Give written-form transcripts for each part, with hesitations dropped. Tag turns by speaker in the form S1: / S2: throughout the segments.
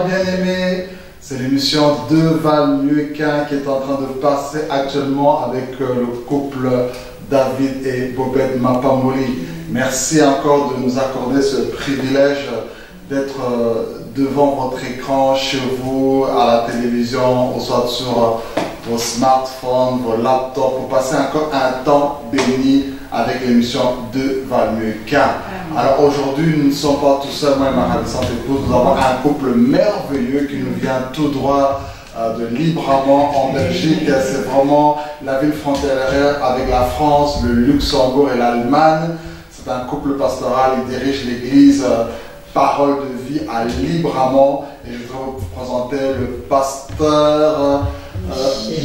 S1: chers bien-aimés, c'est l'émission de Val Mieux qu'un qui est en train de passer actuellement avec le couple David et Bobette Mapamoli. Merci encore de nous accorder ce privilège d'être devant votre écran, chez vous, à la télévision, ou soit sur vos smartphones, vos laptops, pour passer encore un temps béni avec l'émission de Val Mieux qu'un. Alors aujourd'hui, nous ne sommes pas tout seuls, moi et ma ravissante épouse, nous avons un couple merveilleux qui nous vient tout droit de Libramont en Belgique. C'est vraiment la ville frontalière avec la France, le Luxembourg et l'Allemagne. C'est un couple pastoral, il dirige l'église Parole de vie à Libramont. Et je vais vous présenter le pasteur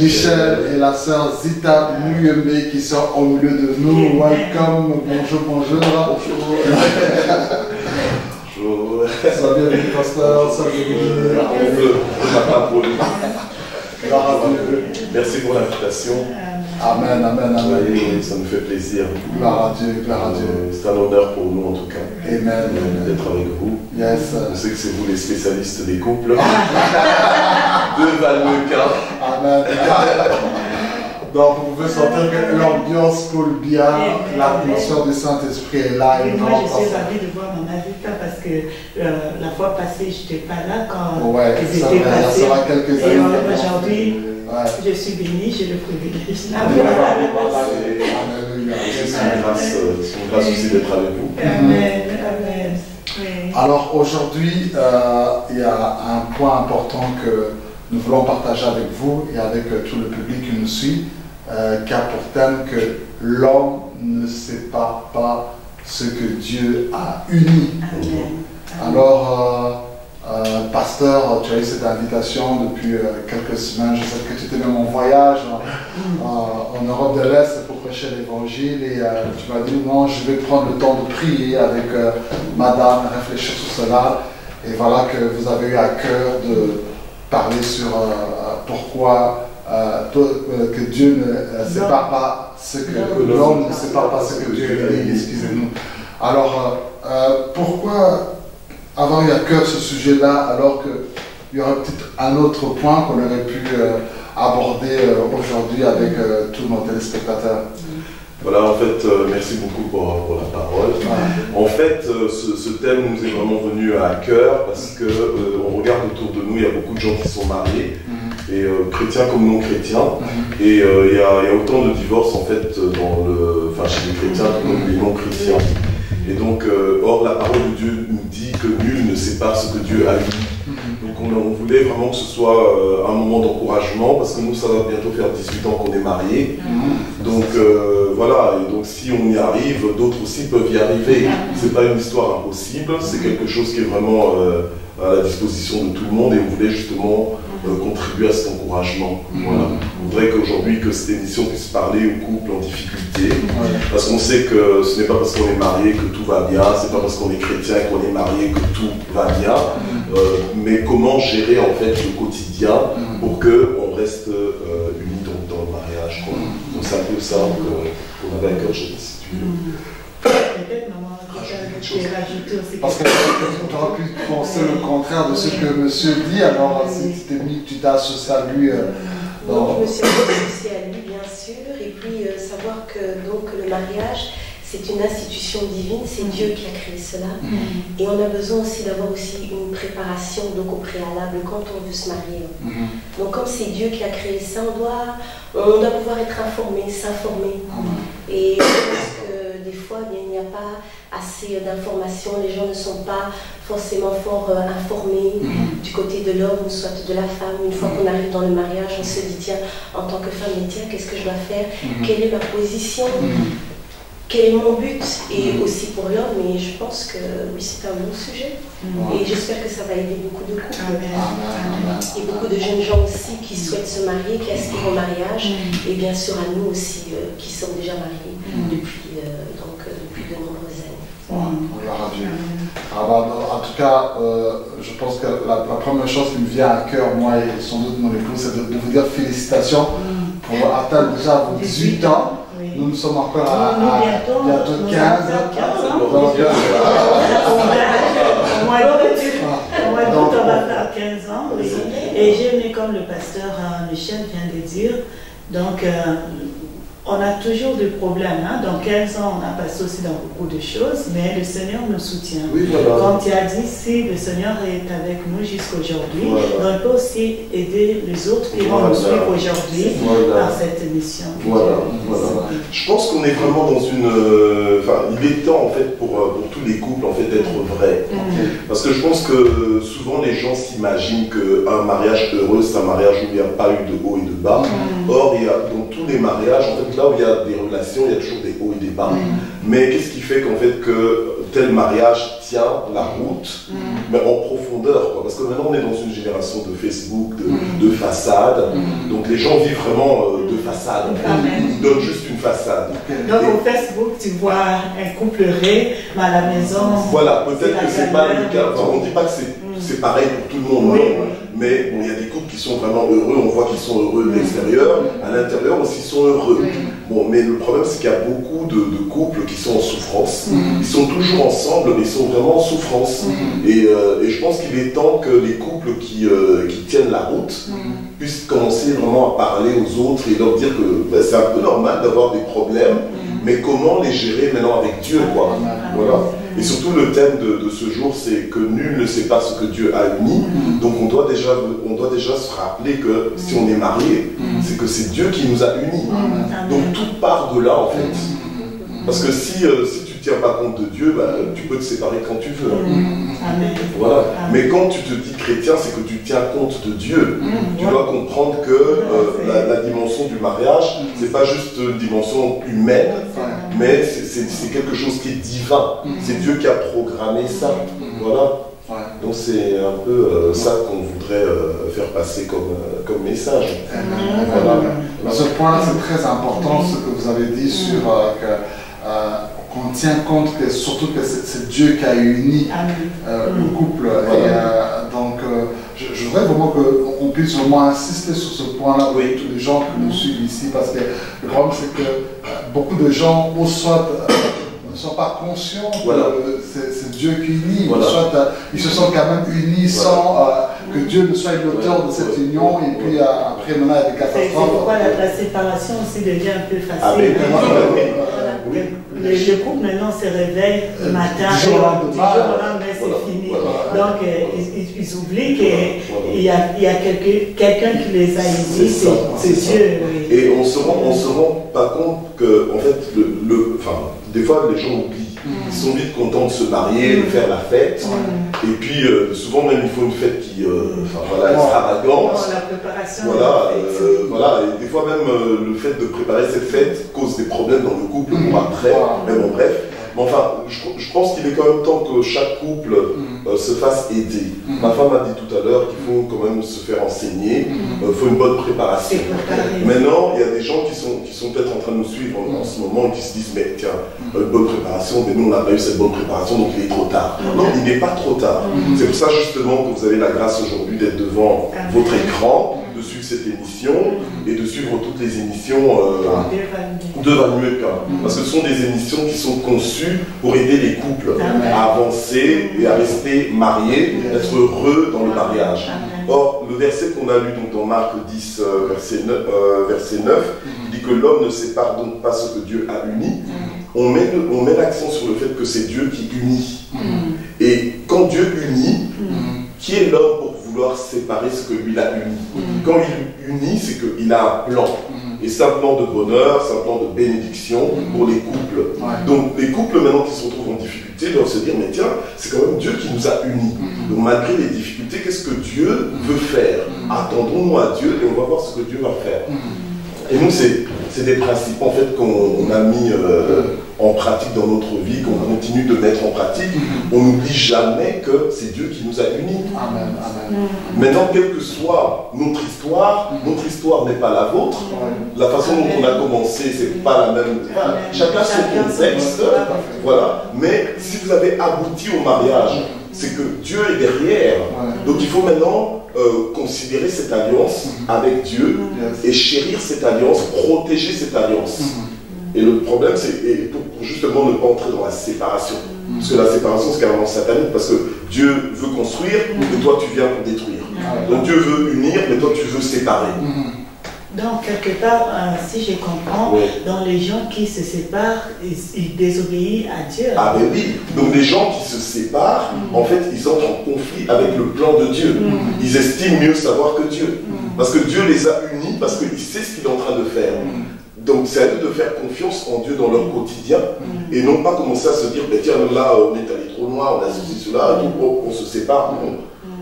S1: Michel et la sœur Zita Muyembe qui sont au milieu de nous. Welcome, bonjour, bonjour. Bonjour. Ça va bien, le pasteur, ça va bien.
S2: Merci pour l'invitation.
S1: Amen, amen, amen.
S2: Et ça nous fait plaisir.
S1: Gloire à Dieu, gloire à Dieu.
S2: C'est un honneur pour nous en tout cas.
S1: Amen.
S2: D'être avec vous.
S1: Yes.
S2: Je sais que c'est vous les spécialistes des couples. De Val Mieux qu'un.
S1: Amen. Donc vous pouvez sentir que l'ambiance coule bien, l'atmosphère du Saint-Esprit est là.
S3: Et moi je suis ravie de voir mon Avita parce que la fois passée je n'étais pas là quand ils étaient passés.
S1: Ça va quelques années.
S3: Et aujourd'hui je suis bénie, j'ai le privilège.
S1: Alléluia.
S2: C'est une grâce aussi d'être avec vous.
S3: Amen, amen. Oui.
S1: Alors aujourd'hui, il y a un point important que nous voulons partager avec vous et avec tout le public qui nous suit, qui a pour thème que l'homme ne sépare pas ce que Dieu a uni.
S3: Amen.
S1: Alors, pasteur, tu as eu cette invitation depuis quelques semaines. Je sais que tu étais même en voyage en Europe de l'Est pour prêcher l'évangile et tu m'as dit non, je vais prendre le temps de prier avec madame, réfléchir sur cela. Et voilà que vous avez eu à cœur de parler sur pourquoi que Dieu ne sépare pas ce que l'homme ne sépare pas ce que Dieu dit, excusez-nous. Alors, pourquoi avoir eu à cœur ce sujet-là alors qu'il y aurait peut-être un autre point qu'on aurait pu aborder aujourd'hui avec tous nos téléspectateurs?
S2: Voilà, en fait, merci beaucoup pour la parole. En fait, ce thème nous est vraiment venu à cœur parce que on regarde autour de nous, il y a beaucoup de gens qui sont mariés, et chrétiens comme non chrétiens, et il y a autant de divorces en fait chez les chrétiens comme les non chrétiens. Et donc, or la parole de Dieu nous dit que nul ne sépare ce que Dieu a uni. Donc on voulait vraiment que ce soit un moment d'encouragement, parce que nous, ça va bientôt faire 18 ans qu'on est mariés. Donc voilà, et donc si on y arrive, d'autres aussi peuvent y arriver. C'est pas une histoire impossible, c'est quelque chose qui est vraiment à la disposition de tout le monde, et on voulait justement contribuer à cet encouragement. Voilà. On voudrait qu'aujourd'hui, que cette émission puisse parler aux couples en difficulté, parce qu'on sait que ce n'est pas parce qu'on est marié que tout va bien, c'est pas parce qu'on est chrétien qu'on est marié que tout va bien, mais comment gérer en fait le quotidien pour qu'on reste unis dans le mariage. Donc c'est un peu ça qu'on avait à cœur, je sais pas si tu veux.
S3: Peut-être maman, je vais rajouter aussi.
S1: Parce que tu aurais pu penser le contraire de ce que monsieur dit, alors si tu t'es mis, tu t'es associé à lui.
S4: Non, je me suis associée à lui, bien sûr, et puis savoir que donc, le mariage, c'est une institution divine, c'est Dieu qui a créé cela. Et on a besoin aussi d'avoir aussi une préparation donc, au préalable quand on veut se marier. Donc comme c'est Dieu qui a créé ça, on doit pouvoir être informé, s'informer. Et je pense que des fois, il n'y a pas assez d'informations, les gens ne sont pas forcément fort informés du côté de l'homme ou soit de la femme. Une fois qu'on arrive dans le mariage, on se dit tiens, en tant que femme, tiens, qu'est-ce que je dois faire? Quelle est ma position? Quel est mon but? Et aussi pour l'homme, et je pense que oui, c'est un bon sujet. Et j'espère que ça va aider beaucoup de couples. Et beaucoup de jeunes gens aussi qui souhaitent se marier, qui aspirent au mariage. Et bien sûr à nous aussi, qui sommes déjà mariés depuis de nombreuses années.
S1: Gloire à Dieu. Alors, en tout cas, je pense que la première chose qui me vient à cœur, moi et sans doute mon épouse, c'est de vous dire félicitations pour atteindre déjà vos 18 ans. Nous sommes encore à bientôt 15 ans.
S3: On va faire 15 comme le pasteur Michel vient de dire, donc on a toujours des problèmes. Hein? Dans 15 ans, on a passé aussi dans beaucoup de choses, mais le Seigneur nous soutient.
S1: Oui, voilà.
S3: Comme tu as dit, si le Seigneur est avec nous jusqu'aujourd'hui,
S2: voilà.
S3: on peut aussi aider les autres qui vont nous suivre aujourd'hui par cette mission.
S2: Voilà, voilà. Je pense qu'on est vraiment dans une... Enfin, il est temps, en fait, pour tous les couples, en fait, d'être vrais. Parce que je pense que souvent, les gens s'imaginent qu'un mariage heureux, c'est un mariage où il n'y a pas eu de haut et de bas. Or, il y a, dans tous les mariages, en fait, là où il y a des relations, il y a toujours des hauts et des bas. Mais qu'est-ce qui fait qu'en fait que tel mariage tient la route, mais en profondeur, quoi. Parce que maintenant on est dans une génération de Facebook, de façade. Donc les gens vivent vraiment de façade. Ils donnent juste une façade.
S3: Donc au Facebook, tu vois un couple mais à la maison.
S2: Voilà, peut-être que c'est pas le cas. Enfin, on ne dit pas que c'est pareil pour tout le monde,
S3: oui,
S2: non. Mais bon, il y a des couples qui sont vraiment heureux, on voit qu'ils sont heureux de l'extérieur, à l'intérieur aussi ils sont heureux. Bon, mais le problème c'est qu'il y a beaucoup de couples qui sont en souffrance. Ils sont toujours ensemble, mais ils sont vraiment en souffrance. Et je pense qu'il est temps que les couples qui tiennent la route puissent commencer vraiment à parler aux autres et leur dire que ben, c'est un peu normal d'avoir des problèmes, mais comment les gérer maintenant avec Dieu, quoi. Voilà. Et surtout le thème de ce jour, c'est que nul ne sait pas ce que Dieu a uni. Donc on doit déjà se rappeler que si on est marié, c'est que c'est Dieu qui nous a unis. Donc tout part de là en fait. Parce que si tu ne tiens pas compte de Dieu, bah, tu peux te séparer quand tu veux. Voilà. Mais quand tu te dis chrétien, c'est que tu tiens compte de Dieu. Tu dois comprendre que la dimension du mariage, c'est pas juste une dimension humaine, mais c'est quelque chose qui est divin. C'est Dieu qui a programmé ça. Voilà. Donc c'est un peu ça qu'on voudrait faire passer comme message.
S1: Voilà. Ce point, c'est très important, ce que vous avez dit sur qu'on tient compte que surtout que c'est Dieu qui a uni le couple. Et, donc je voudrais vraiment qu'on puisse vraiment insister sur ce point-là pour tous les gens qui nous suivent ici, parce que le problème c'est que beaucoup de gens ou soit ne sont pas conscients que c'est Dieu qui unit, soit ils se sont quand même unis sans que Dieu ne soit l'auteur de cette union, et puis après maintenant il y a des catastrophes.
S3: C'est pourquoi la séparation aussi devient un peu facile. Le couple maintenant se réveille le matin, du jour au lendemain c'est fini. Donc ils oublient qu'il y a quelqu'un qui les a unis, c'est Dieu.
S2: Et on se rend pas compte que, en fait, des fois les gens oublient. Ils sont vite contents de se marier, de faire la fête. Et puis souvent même il faut une fête qui extravagante.
S3: La préparation.
S2: Voilà, et des fois même le fait de préparer cette fête cause des problèmes dans le couple pour après. Mais bon, bref. Mais enfin, je pense qu'il est quand même temps que chaque couple se fasse aider. Ma femme a dit tout à l'heure qu'il faut quand même se faire enseigner, il faut une bonne préparation. Maintenant, il y a des gens qui sont peut-être en train de nous suivre en ce moment et qui se disent, mais tiens, une bonne préparation, mais nous on n'a pas eu cette bonne préparation, donc il est trop tard. Non, il n'est pas trop tard. C'est pour ça justement que vous avez la grâce aujourd'hui d'être devant votre écran, de suivre cette émission et de suivre toutes les émissions de Vanueka. Parce que ce sont des émissions qui sont conçues pour aider les couples à avancer et à rester mariés, être heureux dans le mariage. Or, le verset qu'on a lu donc, dans Marc 10, verset 9, dit que l'homme ne sépare donc pas ce que Dieu a uni. On met l'accent sur le fait que c'est Dieu qui unit. Et quand Dieu unit, qui est l'homme pour vouloir séparer ce que lui a uni? Quand il unit, c'est qu'il a un plan. Et c'est un plan de bonheur, c'est un plan de bénédiction pour les couples. Donc les couples maintenant qui se retrouvent en difficulté doivent se dire, mais tiens, c'est quand même Dieu qui nous a unis. Donc malgré les difficultés, qu'est-ce que Dieu veut faire? Attendons-nous à Dieu et on va voir ce que Dieu va faire. Et nous, c'est des principes en fait qu'on a mis en pratique dans notre vie, qu'on continue de mettre en pratique. On n'oublie jamais que c'est Dieu qui nous a unis.
S1: Amen, amen.
S2: Maintenant, quelle que soit notre histoire n'est pas la vôtre. La façon dont on a commencé, c'est pas la même. Chacun son contexte. Voilà. Mais si vous avez abouti au mariage, c'est que Dieu est derrière. Donc il faut maintenant considérer cette alliance avec Dieu et chérir cette alliance, protéger cette alliance. Et le problème, c'est pour justement ne pas entrer dans la séparation. Parce que la séparation, c'est carrément satanique, parce que Dieu veut construire et toi, tu viens pour détruire. Donc Dieu veut unir, mais toi tu veux séparer.
S3: Donc, quelque part, si je comprends, dans les gens qui se séparent, ils désobéissent à Dieu.
S2: Ah ben oui, donc les gens qui se séparent, en fait, ils entrent en conflit avec le plan de Dieu. Ils estiment mieux savoir que Dieu. Parce que Dieu les a unis, parce qu'il sait ce qu'il est en train de faire. Donc c'est à eux de faire confiance en Dieu dans leur quotidien, et non pas commencer à se dire, ben, tiens, là, on est allé trop loin, on a ceci, cela, on se sépare. Non.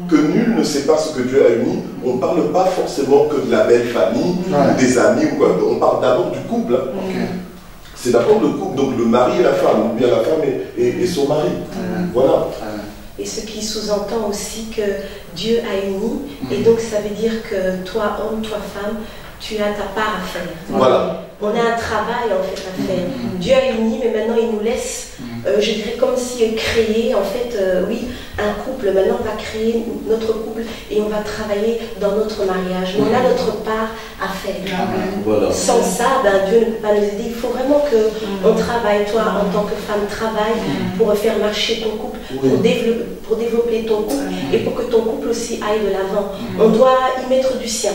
S2: Que nul ne sépare ce que Dieu a uni. On ne parle pas forcément que de la belle famille, ou des amis, ou quoi. On parle d'abord du couple. C'est d'abord le couple, donc le mari et la femme, ou bien la femme et son mari. Voilà.
S4: Et ce qui sous-entend aussi que Dieu a uni, et donc ça veut dire que toi, homme, toi, femme, tu as ta part à faire.
S2: Voilà.
S4: On a un travail en fait à faire. Dieu a uni, mais maintenant il nous laisse, je dirais comme si créer, en fait, oui, un couple. Maintenant on va créer notre couple et on va travailler dans notre mariage. Mais on a notre part à faire.
S2: Voilà.
S4: Sans ça, ben, Dieu ne peut pas nous aider. Il faut vraiment qu'on travaille, toi en tant que femme, travaille pour faire marcher ton couple, pour développer ton couple et pour que ton couple aussi aille de l'avant. On doit y mettre du sien.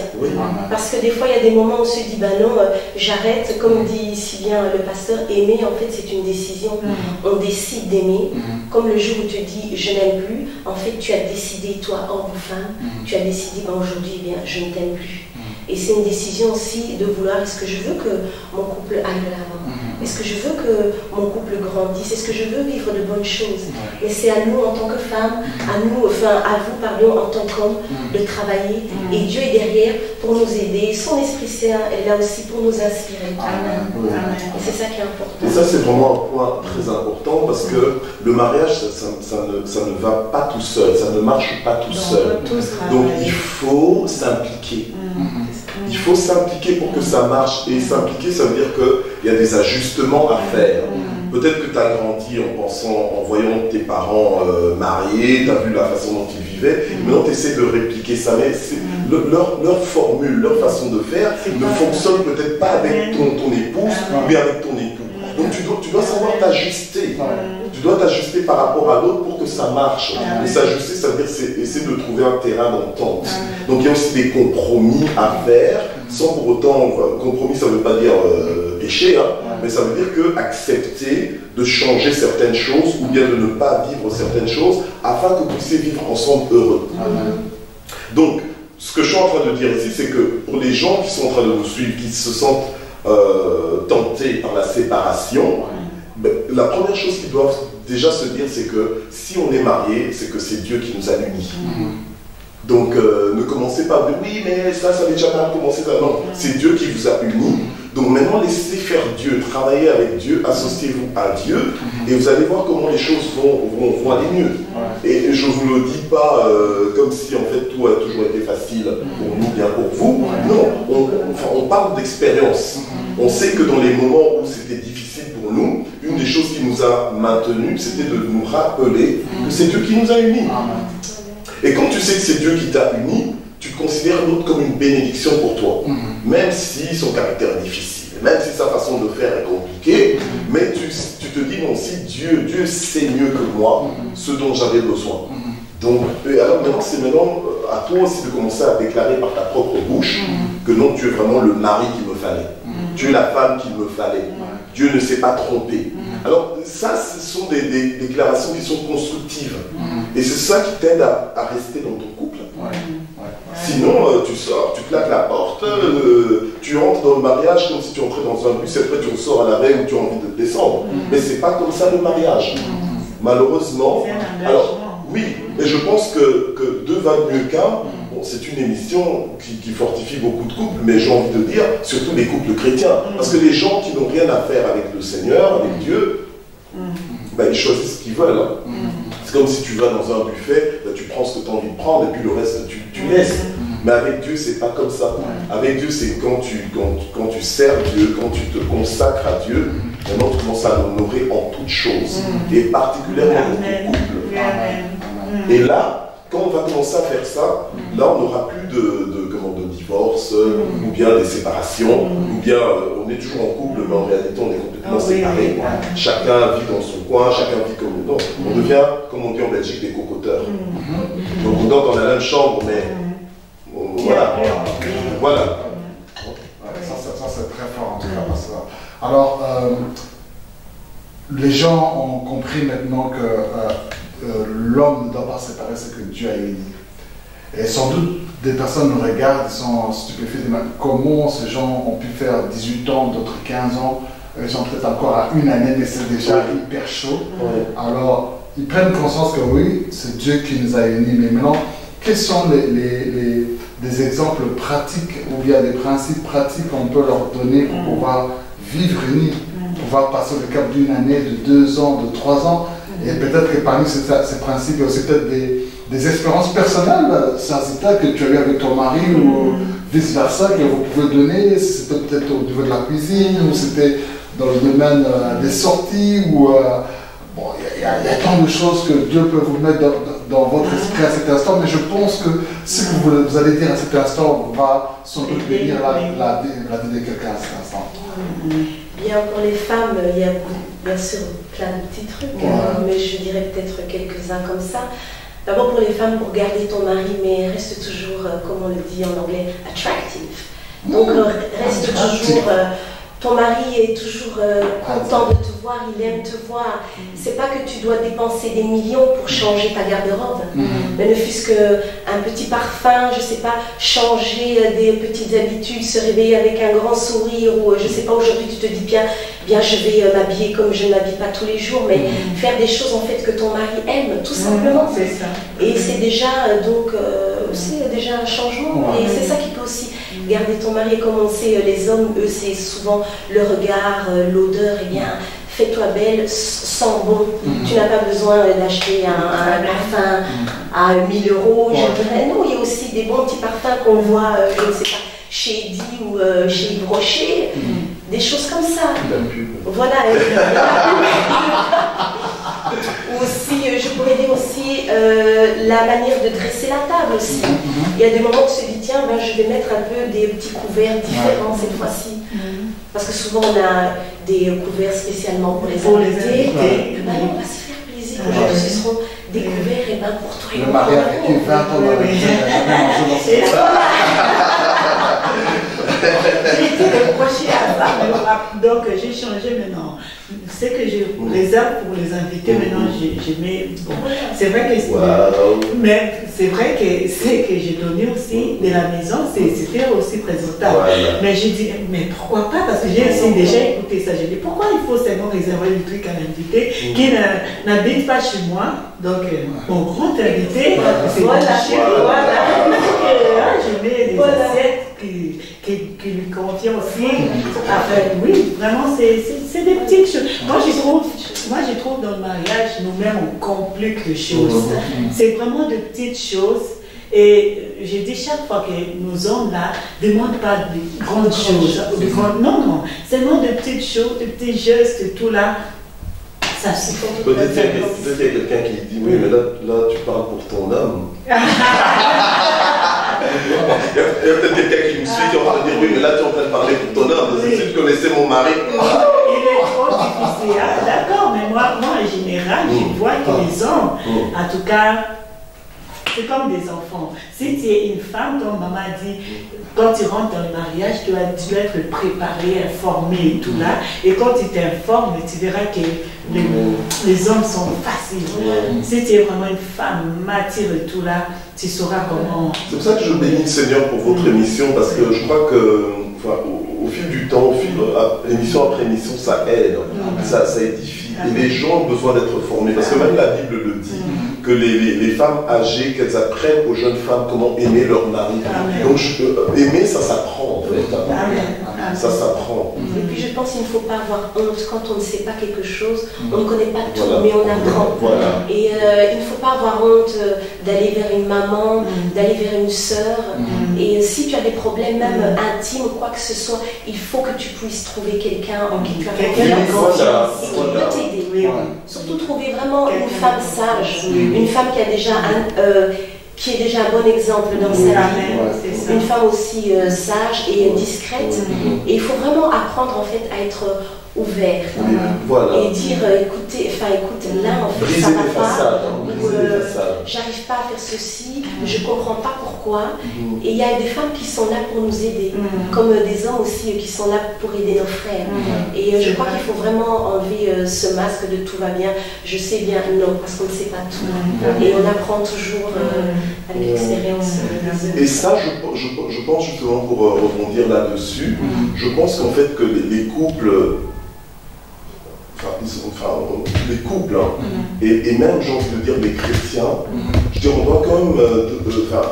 S4: Parce que des fois il y a des moments où on se dit, ben non, j'arrête. Comme dit si bien le pasteur, aimer en fait c'est une décision. On décide d'aimer. Comme le jour où tu dis je n'aime plus, en fait tu as décidé, toi homme ou femme, tu as décidé ben, aujourd'hui eh bien, je ne t'aime plus. Et c'est une décision aussi de vouloir, est-ce que je veux que mon couple aille de l'avant? Est-ce que je veux que mon couple grandisse? Est-ce que je veux vivre de bonnes choses? Et c'est à nous en tant que femmes, à nous, enfin à vous pardon, en tant qu'hommes, de travailler. Et Dieu est derrière pour nous aider. Son Esprit Saint est là aussi pour nous inspirer. Et c'est ça qui est important.
S2: Et ça c'est vraiment un point très important parce que le mariage, ça ne va pas tout seul, ça ne marche pas tout seul. Donc il faut s'impliquer. Il faut s'impliquer pour que ça marche. Et s'impliquer, ça veut dire qu'il y a des ajustements à faire. Peut-être que tu as grandi en pensant, en voyant tes parents mariés, tu as vu la façon dont ils vivaient. Maintenant, tu essaies de répliquer ça. Mais leur formule, leur façon de faire ne fonctionne peut-être pas avec ton épouse, mais avec ton époux. Donc tu dois savoir t'ajuster. Tu dois t'ajuster par rapport à l'autre pour que ça marche. Et s'ajuster, ça veut dire essayer de trouver un terrain d'entente. Donc il y a aussi des compromis à faire, sans pour autant, compromis ça ne veut pas dire péché, mais ça veut dire que accepter de changer certaines choses ou bien de ne pas vivre certaines choses afin que vous puissiez vivre ensemble heureux. Donc, ce que je suis en train de dire ici, c'est que pour les gens qui sont en train de nous suivre, qui se sentent tentés par la séparation, ben, la première chose qu'ils doivent déjà se dire, c'est que si on est marié, c'est que c'est Dieu qui nous a unis. Donc ne commencez pas à dire oui, mais ça avait déjà mal commencé. Non, c'est Dieu qui vous a unis. Donc maintenant, laissez faire Dieu, travaillez avec Dieu, associez-vous à Dieu, et vous allez voir comment les choses vont aller mieux. Et je ne vous le dis pas comme si en fait tout a toujours été facile pour nous, bien pour vous. Non, on parle d'expérience. On sait que dans les moments où c'était difficile pour nous, une des choses qui nous a maintenus, c'était de nous rappeler que c'est Dieu qui nous a unis. Et quand tu sais que c'est Dieu qui t'a uni, tu considères l'autre comme une bénédiction pour toi. Même si son caractère est difficile, même si sa façon de faire est compliquée, mais tu te dis, non, si Dieu sait mieux que moi ce dont j'avais besoin. Donc, alors maintenant, c'est maintenant à toi aussi de commencer à déclarer par ta propre bouche que non, tu es vraiment le mari qu'il me fallait. Tu es la femme qu'il me fallait. Dieu ne s'est pas trompé. Alors ça, ce sont des déclarations qui sont constructives. Et c'est ça qui t'aide à rester dans ton couple. Sinon, tu sors, tu claques la porte, tu entres dans le mariage comme si tu entrais dans un bus, et après tu ressors à l'arrêt où tu as envie de descendre. Mais c'est pas comme ça le mariage. Malheureusement. Alors, oui, mais je pense que deux va mieux qu'un. Bon, c'est une émission qui fortifie beaucoup de couples, mais j'ai envie de dire, surtout les couples chrétiens. Parce que les gens qui n'ont rien à faire avec le Seigneur, avec Dieu, ben, ils choisissent ce qu'ils veulent. C'est comme si tu vas dans un buffet, ben, tu prends ce que tu as envie de prendre et puis le reste, tu laisses. Mais avec Dieu, c'est pas comme ça. Avec Dieu, c'est quand tu sers Dieu, quand tu te consacres à Dieu, maintenant tu commences à l'honorer en toutes choses, et particulièrement dans ton couple. Et là, quand on va commencer à faire ça, là on n'aura plus de divorce, ou bien des séparations, ou bien on est toujours en couple, mais en réalité on est complètement séparés. Chacun vit dans son coin, chacun vit comme nous. On devient, comme on dit en Belgique, des cocoteurs. Donc on dort dans la même chambre, mais voilà. Voilà.
S1: Ça c'est très fort en tout cas. Parce que, alors, les gens ont compris maintenant que l'homme ne doit pas séparer ce que Dieu a uni. Et sans doute, des personnes nous regardent, ils sont stupéfaits, comment ces gens ont pu faire 18 ans, d'autres 15 ans, ils sont peut-être encore à une année, mais c'est déjà hyper chaud. Alors, ils prennent conscience que oui, c'est Dieu qui nous a unis, mais maintenant, quels sont des exemples pratiques ou bien des principes pratiques qu'on peut leur donner pour pouvoir vivre unis, pouvoir passer le cap d'une année, de 2 ans, de 3 ans, et peut-être que parmi ces principes, il y a aussi peut-être des expériences personnelles, Sarzita, que tu as eu avec ton mari ou vice-versa, que vous pouvez donner, c'était peut-être au niveau de la cuisine, ou c'était dans le domaine des sorties, ou bon, il y a tant de choses que Dieu peut vous mettre dans votre esprit à cet instant, mais je pense que ce que vous allez dire à cet instant va sans doute bénir la vie de quelqu'un à cet instant.
S4: Bien, pour les femmes, il y a bien sûr plein de petits trucs, mais je dirais peut-être quelques-uns comme ça. D'abord pour les femmes, pour garder ton mari, mais reste toujours, comme on le dit en anglais, attractive. Donc reste toujours, ton mari est toujours content de te voir, il aime te voir. C'est pas que tu dois dépenser des millions pour changer ta garde-robe, mais ne fût-ce qu'un petit parfum, je sais pas, changer des petites habitudes, se réveiller avec un grand sourire, ou je sais pas, aujourd'hui tu te dis bien je vais m'habiller comme je ne m'habille pas tous les jours, mais faire des choses en fait que ton mari aime, tout simplement.
S3: C'est ça.
S4: Et c'est déjà c'est déjà un changement, et c'est ça qui peut aussi garder ton mari. Comme on sait, les hommes, eux, c'est souvent le regard, l'odeur. Eh bien, fais-toi belle, sens bon. Tu n'as pas besoin d'acheter un parfum à 1000 €. Non, il y a aussi des bons petits parfums qu'on voit, je ne sais pas, chez Eddy ou chez Yves Rocher, des choses comme ça. Voilà. Aussi, je pourrais dire aussi la manière de dresser la table aussi. Il y a des moments où on se dit, tiens, ben, je vais mettre un peu des petits couverts différents cette fois-ci. Parce que souvent on a des couverts spécialement pour les invités. Ben, on va se faire plaisir. Aujourd'hui, ce seront des couverts et ben, pour toi et
S1: le mari a vécu 20 ans dans la vie.
S3: J'ai été reproché à ça, donc j'ai changé maintenant. Ce que je réserve pour les invités, maintenant je mets. Bon, c'est vrai que mais c'est vrai que ce que j'ai donné aussi de la maison, c'était aussi présentable. Mais j'ai dit, mais pourquoi pas? Parce que j'ai aussi déjà écouté ça. J'ai dit, pourquoi il faut seulement réserver des trucs à l'invité qui n'habite pas chez moi? Donc, mon grand invité, c'est chez moi. Je mets des assiettes qui lui convient aussi. Oui, vraiment, c'est des petites choses. Moi, je trouve dans le mariage, nous-mêmes, on complique les choses. C'est vraiment de petites choses. Et je dis chaque fois que nos hommes là ne demandent pas de grandes choses. Non, seulement de petites choses, de petits gestes et tout là. Ça suffit.
S2: Peut-être qu'il y a quelqu'un qui dit, oui, mais là tu parles pour ton homme. Il y a peut-être quelqu'un qui me suit qui est en train de dire, oui, mais là tu es en train de parler pour ton homme. Si tu connaissais mon mari.
S3: Il est trop difficile. D'accord, mais moi en général, je vois que les hommes, en tout cas, c'est comme des enfants. Si tu es une femme, ton maman dit, quand tu rentres dans le mariage, tu dois être préparé, informé et tout là. Et quand tu t'informes, tu verras que les hommes sont faciles. Si tu es vraiment une femme mature et tout là, tu sauras comment. C'est pour
S2: ça que je bénis le Seigneur pour votre émission, parce que je crois que au fil du temps, émission après émission, ça aide, ça édifie. Et les gens ont besoin d'être formés, parce que même la Bible le dit, que les femmes âgées, qu'elles apprennent aux jeunes femmes comment aimer leur mari. Donc aimer, ça s'apprend en fait. Ça s'apprend.
S4: Et puis je pense qu'il ne faut pas avoir honte quand on ne sait pas quelque chose, on ne connaît pas tout, mais on apprend. Et il ne faut pas avoir honte d'aller vers une maman, d'aller vers une sœur. Et si tu as des problèmes même intimes ou quoi que ce soit, il faut que tu puisses trouver quelqu'un en qui tu as confiance et qui peut t'aider. Surtout trouver vraiment une femme sage, une femme qui a déjà qui est déjà un bon exemple dans sa vie, une femme aussi sage et discrète. Et il faut vraiment apprendre en fait à être ouvert et dire écoute là en fait ça va pas, j'arrive pas à faire ceci, je comprends pas pourquoi. Et il y a des femmes qui sont là pour nous aider, comme des hommes aussi qui sont là pour aider nos frères. Et je crois qu'il faut vraiment enlever ce masque de tout va bien, je sais bien, non, parce qu'on ne sait pas tout. Et on apprend toujours avec l'expérience.
S2: Et ça, je pense justement, pour rebondir là-dessus, je pense qu'en fait que les couples, les couples, et même, j'ai envie de dire, les chrétiens, je dis, on doit quand même,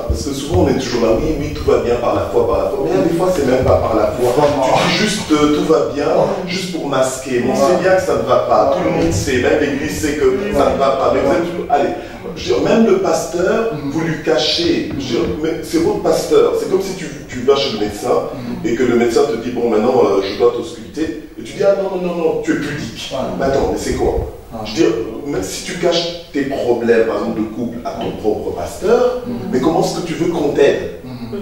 S2: parce que souvent on est toujours là, oui, tout va bien par la foi, mais des fois c'est même pas par la foi, tu dis juste tout va bien, juste pour masquer, mais on sait bien que ça ne va pas, tout le monde sait, même l'église sait que ça ne va pas, mais vous êtes toujours, allez, je veux dire, même le pasteur, vous lui cachez, je veux dire, mais c'est votre pasteur, c'est comme si tu vas chez le médecin, et que le médecin te dit, bon maintenant je dois t'ausculter, et tu dis, ah non, tu es pudique, mais attends, mais c'est quoi? Je veux dire, même si tu caches tes problèmes, par exemple de couple, à ton propre pasteur, mais comment est-ce que tu veux qu'on t'aide? Vous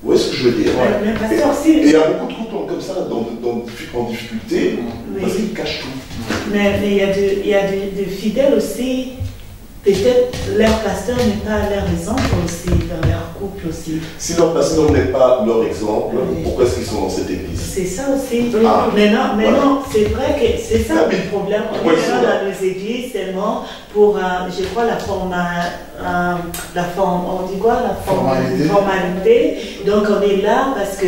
S2: voyez ce que je veux dire? Et il y a beaucoup de couples comme ça, en difficulté, parce qu'ils cachent tout.
S3: Mais il y a des fidèles aussi. Peut-être leur pasteur n'est pas leur exemple aussi, dans leur couple aussi.
S2: Si leur pasteur n'est pas leur exemple, pourquoi est-ce qu'ils sont dans cette église?
S3: C'est ça aussi. Maintenant, c'est vrai que c'est ça le problème. On est dans les églises seulement pour, je crois, formalité. Donc on est là parce que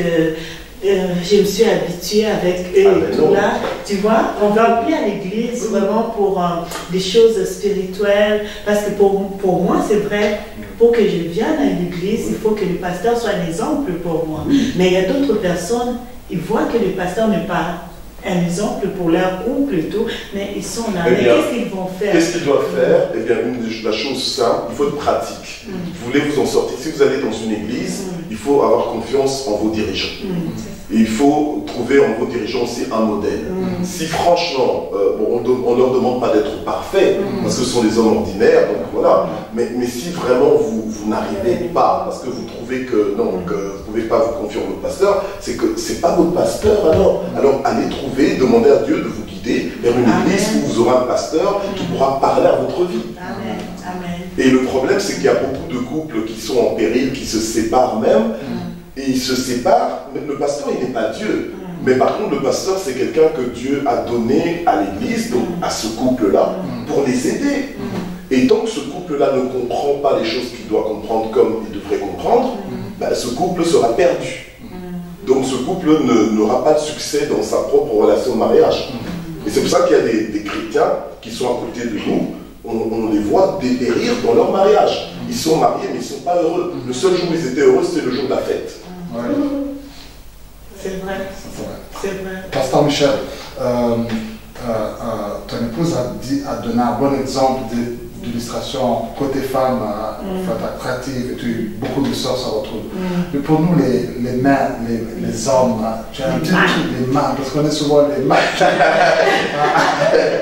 S3: je me suis habituée avec eux et tout là, tu vois, on va plus à l'église vraiment pour des choses spirituelles, parce que pour moi c'est vrai, pour que je vienne à l'église, il faut que le pasteur soit un exemple pour moi. Mais il y a d'autres personnes, ils voient que le pasteur n'est pas un exemple pour leur couple et tout, mais ils sont là. Mais qu'est-ce qu'ils vont faire?
S2: Qu'est-ce qu'ils doivent faire? Eh bien, la chose simple, il faut être pratique. Vous voulez vous en sortir. Si vous allez dans une église, il faut avoir confiance en vos dirigeants. Et il faut trouver en vos dirigeants aussi un modèle. Si franchement, on ne leur demande pas d'être parfaits, parce que ce sont des hommes ordinaires, donc voilà. Mais si vraiment vous n'arrivez pas, parce que vous trouvez que non, que vous ne pouvez pas vous confier en votre pasteur, c'est que ce n'est pas votre pasteur alors. Alors allez trouver, demandez à Dieu de vous guider vers une église où vous aurez un pasteur qui pourra parler à votre vie.
S3: Amen. Amen.
S2: Et le problème, c'est qu'il y a beaucoup de couples qui sont en péril, qui se séparent même. Et ils se séparent, mais le pasteur, il n'est pas Dieu. Mais par contre, le pasteur, c'est quelqu'un que Dieu a donné à l'église, donc à ce couple-là, pour les aider. Et tant que ce couple-là ne comprend pas les choses qu'il doit comprendre comme il devrait comprendre, ben, ce couple sera perdu. Donc ce couple n'aura pas de succès dans sa propre relation de mariage. Et c'est pour ça qu'il y a des chrétiens qui sont à côté de nous, on les voit dépérir dans leur mariage. Ils sont mariés, mais ils ne sont pas heureux. Le seul jour où ils étaient heureux, c'était le jour de la fête.
S1: Ouais.
S3: C'est vrai. C'est vrai.
S1: Pasteur Michel, ton épouse a donné un bon exemple d'illustration côté femme, attractive, et tu, beaucoup de sœurs se retrouvent. Mais pour nous, les mères, les hommes, tu as un petit truc, les mains, parce qu'on est souvent les mains.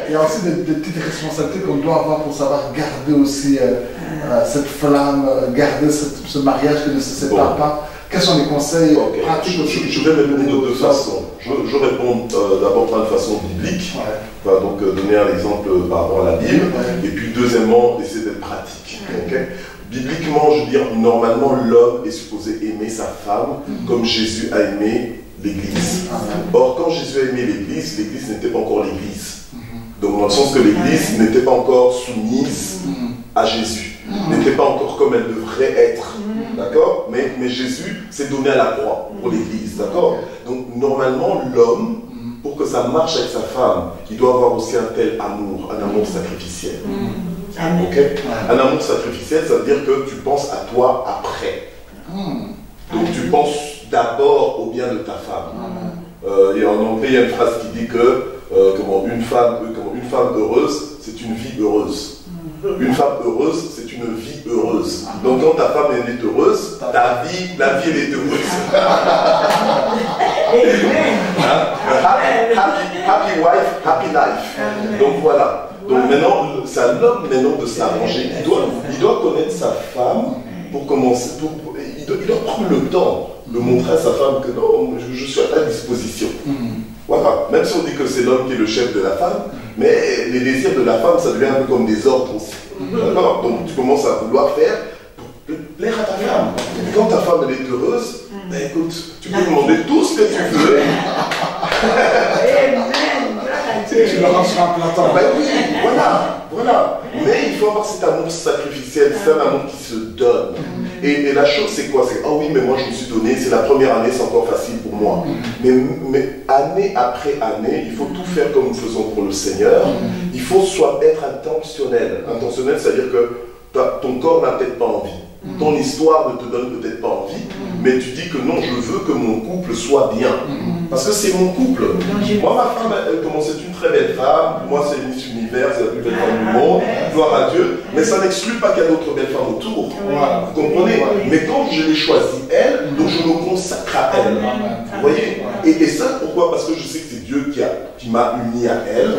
S1: Il y a aussi des petites responsabilités qu'on doit avoir pour savoir garder aussi cette flamme, garder ce mariage qui ne se sépare pas. Quels sont les conseils pratiques?
S2: Je vais répondre de deux façons. Je réponds d'abord par une façon biblique, donc donner un exemple par rapport à la Bible, et puis deuxièmement, essayer d'être pratique. Bibliquement, je veux dire, normalement, l'homme est supposé aimer sa femme comme Jésus a aimé l'Église. Or, quand Jésus a aimé l'Église, l'Église n'était pas encore l'Église. Donc, dans le sens que l'Église n'était pas encore soumise à Jésus, n'était pas encore comme elle devrait être. D'accord? Mais Jésus s'est donné à la croix pour l'Église. D'accord? Donc, normalement, l'homme, pour que ça marche avec sa femme, il doit avoir aussi un tel amour, un amour sacrificiel. Okay? Un amour sacrificiel, ça veut dire que tu penses à toi après. Donc, tu penses d'abord au bien de ta femme. Et en anglais, il y a une phrase qui dit que une femme heureuse, c'est une vie heureuse. Une femme heureuse, c'est une vie heureuse. Donc quand ta femme est heureuse, la vie elle est heureuse. Happy wife, happy life. Donc voilà. Donc maintenant, c'est à l'homme maintenant de s'arranger. Il doit connaître sa femme pour commencer. Il doit prendre le temps de montrer à sa femme que non, je suis à ta disposition. Voilà, même si on dit que c'est l'homme qui est le chef de la femme, mais les désirs de la femme, ça devient un peu comme des ordres aussi. D'accord? Donc tu commences à vouloir faire pour plaire à ta femme. Et quand ta femme elle est heureuse, ben écoute, tu peux demander tout ce que tu veux.
S1: Tu le rends sur un plateau.
S2: Ben oui, voilà. Mais il faut avoir cet amour sacrificiel, c'est un amour qui se donne. Et la chose c'est quoi? C'est oui, mais moi je me suis donné, c'est la première année, c'est encore facile pour moi. Mais année après année, il faut tout faire comme nous faisons pour le Seigneur. Il faut soit être intentionnel. Intentionnel, c'est-à-dire que ton corps n'a peut-être pas envie. Ton histoire ne te donne peut-être pas envie, mais tu dis que non, je veux que mon couple soit bien. Parce que c'est mon couple. Moi, ma femme, c'est une très belle femme. Pour moi, c'est Miss Univers, c'est la plus belle femme du monde. Gloire à Dieu. Mais ça n'exclut pas qu'il y a d'autres belles femmes autour. Vous comprenez? Mais quand je l'ai choisie, elle, donc je me consacre à elle. Vous voyez? Et ça, pourquoi? Parce que je sais que c'est Dieu qui m'a uni à elle.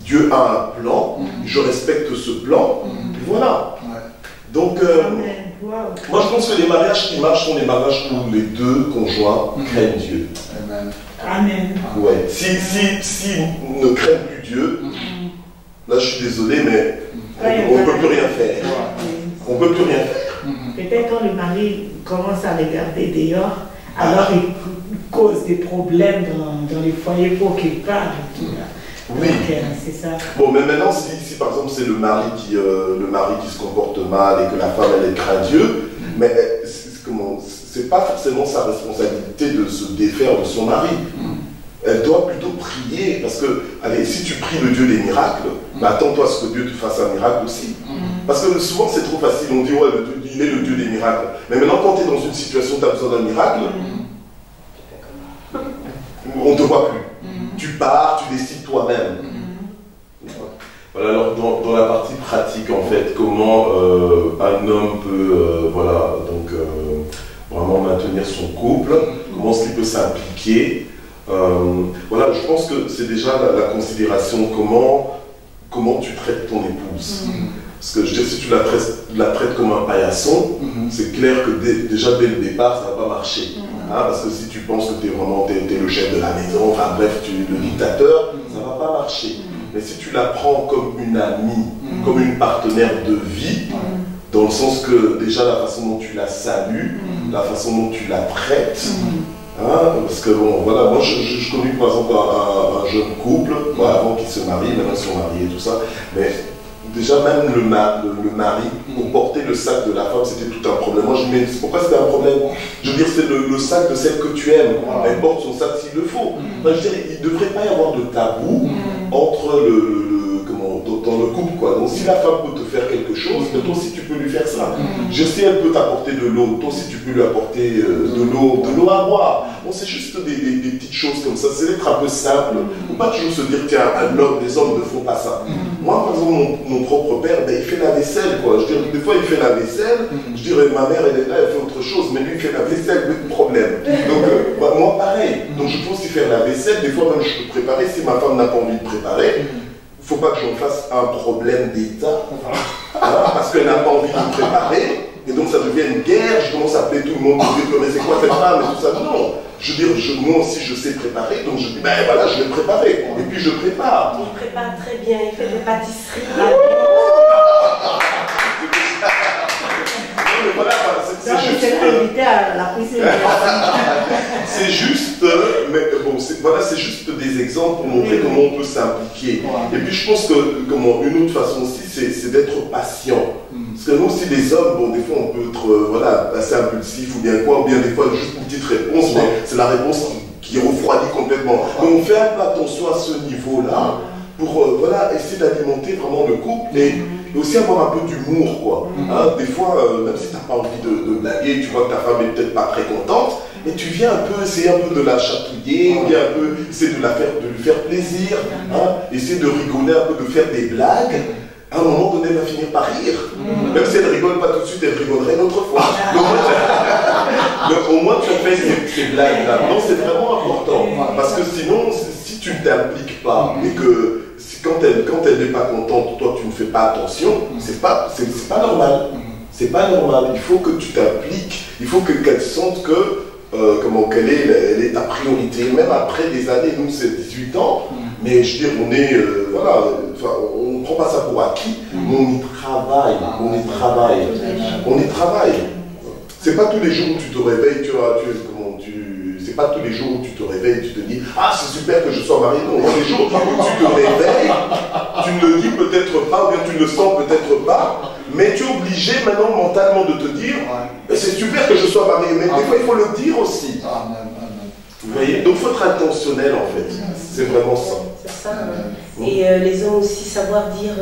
S2: Dieu a un plan. Je respecte ce plan. Et voilà. Donc, moi je pense que les mariages qui marchent sont les mariages où les deux conjoints craignent Dieu.
S3: Amen.
S2: Ouais. Si ne craignent plus Dieu, là je suis désolé, mais on ne peut plus rien faire. On ne peut plus rien faire.
S3: Peut-être quand le mari commence à regarder dehors, alors il cause des problèmes dans les foyers pour qu'il parle.
S2: Oui.
S3: C'est ça.
S2: Bon, mais maintenant, si par exemple c'est le mari qui se comporte mal et que la femme elle craint Dieu, mais c'est pas forcément sa responsabilité de se défaire de son mari. Elle doit plutôt prier, parce que, allez, si tu pries le Dieu des miracles, attends-toi à ce que Dieu te fasse un miracle aussi. Parce que souvent c'est trop facile, on dit ouais, il est le Dieu des miracles. Mais maintenant, quand tu es dans une situation où tu as besoin d'un miracle, on ne te voit plus. Tu pars, tu décides toi-même. Voilà, alors dans la partie pratique, en fait, comment un homme peut vraiment maintenir son couple, comment est-ce qu'il peut s'impliquer. Voilà, je pense que c'est déjà la considération, comment tu traites ton épouse. Parce que je veux dire, si tu la traites comme un paillasson, c'est clair que déjà dès le départ, ça ne va pas marcher. Parce que si tu penses que tu es le chef de la maison, enfin bref, tu es le dictateur, ça ne va pas marcher. Mais si tu la prends comme une amie, comme une partenaire de vie, dans le sens que déjà la façon dont tu la salues, la façon dont tu la traites, parce que bon, voilà, moi je connais par exemple un jeune couple, avant qu'ils se marient, maintenant ils sont mariés et tout ça, mais déjà même le mari, pour porter le sac de la femme, c'était tout un problème. Moi je me dis, pourquoi c'était un problème? Je veux dire, c'est le sac de celle que tu aimes. Elle porte son sac s'il le faut. Enfin, je veux dire, il ne devrait pas y avoir de tabou entre dans le couple, quoi. Donc si la femme peut te faire quelque chose, toi aussi tu peux lui faire ça. Je sais, elle peut t'apporter de l'eau, toi aussi tu peux lui apporter de l'eau à boire. Bon, c'est juste des petites choses comme ça, c'est d'être un peu simple. Il ne faut pas toujours se dire, tiens, les hommes ne font pas ça. Moi, par exemple, mon propre père, il fait la vaisselle, quoi. Je veux dire, des fois il fait la vaisselle, je dirais, ma mère elle est là, elle fait autre chose, mais lui il fait la vaisselle, pas de problème. Donc moi pareil, donc je peux aussi faire la vaisselle, des fois même je peux préparer, si ma femme n'a pas envie de préparer, il ne faut pas que j'en fasse un problème d'État, parce qu'elle n'a pas envie de me préparer, et donc ça devient une guerre, je commence à appeler tout le monde, je dis, mais c'est quoi cette femme et tout ça. Non, je veux dire, moi aussi je sais préparer, donc je dis, ben voilà, je vais préparer, et puis je prépare.
S4: Il prépare très bien, il fait des pâtisseries.
S3: Voilà, c'est juste.
S2: C'est juste, mais bon, voilà, c'est juste des exemples pour montrer comment on peut s'impliquer. Et puis je pense que une autre façon aussi, c'est d'être patient. Parce que nous aussi, les hommes, bon, des fois on peut être assez impulsif ou bien quoi, ou bien des fois juste une petite réponse, mais c'est la réponse qui refroidit complètement. Donc on fait un peu attention à ce niveau-là pour essayer d'alimenter vraiment le couple et aussi avoir un peu d'humour, quoi. Des fois, même si tu n'as pas envie de blaguer, tu vois que ta femme est peut-être pas très contente, et tu viens un peu essayer un peu de la chatouiller, ou bien un peu essayer de lui faire plaisir, essayer de rigoler un peu, de faire des blagues. À un moment donné, elle va finir par rire. Même si elle ne rigole pas tout de suite, elle rigolerait une autre fois. Donc au moins tu as fait ces blagues-là. Non, c'est vraiment important. Parce que sinon, si tu ne t'impliques pas, et que quand elle n'est pas contente, toi tu ne fais pas attention, c'est pas normal. C'est pas normal. Il faut que tu t'impliques. Il faut qu'elle sente que qu'elle est ta priorité. Même après des années, nous c'est 18 ans, Mais je veux dire, on est, voilà, on ne prend pas ça pour acquis, mais on y travaille, on y travaille. C'est pas tous les jours où tu te réveilles, c'est pas tous les jours où tu te réveilles et tu te dis « Ah, c'est super que je sois marié ». Non, les jours où tu te réveilles, tu ne le dis peut-être pas, ou bien tu ne le sens peut-être pas, mais tu es obligé maintenant mentalement de te dire « C'est super que je sois marié », mais des fois il faut le dire aussi. Vous voyez? Donc il faut être intentionnel en fait, c'est vraiment ça.
S4: C'est ça. Et les hommes aussi savoir dire